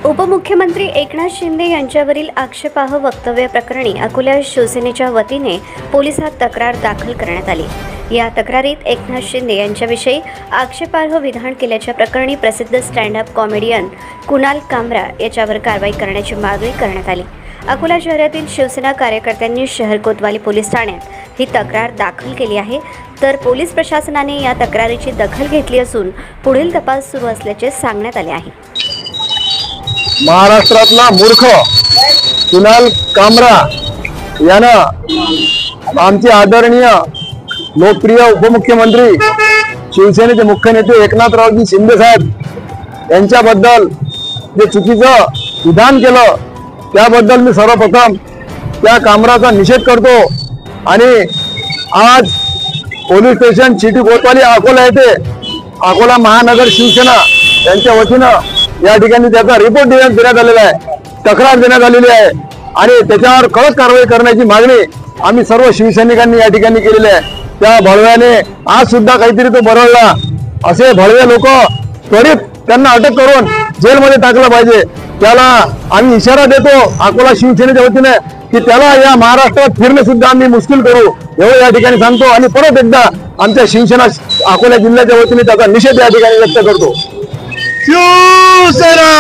उपमुख्यमंत्री एकनाथ शिंदे यांच्यावरील आक्षेपार्ह वक्तव्याप्रकरणी अकोला शिवसेनेच्या वतीने पोलिसात तक्रार दाखल करण्यात आली। या तक्रारीत एकनाथ शिंदे यांच्याविषयी आक्षेपार्ह विधान केल्याच्या प्रकरणी प्रसिद्ध स्टँड अप कॉमेडियन कुणाल कामरा याच्यावर कारवाई करण्याची मागणी करण्यात आली। अकोला शहरातील शिवसेना कार्यकर्त्यांनी शहर कोतवाली पोलीस ठाण्यात ही तक्रार दाखल केली आहे, तर पोलीस प्रशासनाने या तक्रारीची दखल घेतली असून पुढील तपास सुरू असल्याचे सांगण्यात आले आहे। महाराष्ट्रातला मूर्ख कुणाल कामरा यानं आमचे आदरणीय लोकप्रिय उपमुख्यमंत्री शिवसेनेचे मुख्य नेते एकनाथरावजी शिंदे साहेब यांच्याबद्दल जे चुकीचं विधान केलं त्याबद्दल मी सर्वप्रथम त्या कामराचा निषेध करतो आणि आज पोलीस स्टेशन सिटी कोतवाली अकोला येथे अकोला महानगर शिवसेना यांच्या वतीनं या ठिकाणी त्याचा रिपोर्ट देण्यात आलेला आहे, तक्रार देण्यात आलेली आहे आणि त्याच्यावर कडक कारवाई करण्याची मागणी आम्ही सर्व शिवसैनिकांनी या ठिकाणी केलेली आहे। त्या भळव्याने आज सुद्धा काहीतरी तो बरळला, असे भळवे लोक त्वरित त्यांना अटक करून जेलमध्ये टाकलं पाहिजे। त्याला आम्ही इशारा देतो अकोला शिवसेनेच्या वतीने की त्याला या महाराष्ट्रात फिरणे सुद्धा आम्ही मुश्किल करू एवढं या ठिकाणी सांगतो आणि परत एकदा आमच्या शिवसेना अकोला जिल्ह्याच्या वतीने त्याचा निषेध या ठिकाणी व्यक्त करतो। शिवसेना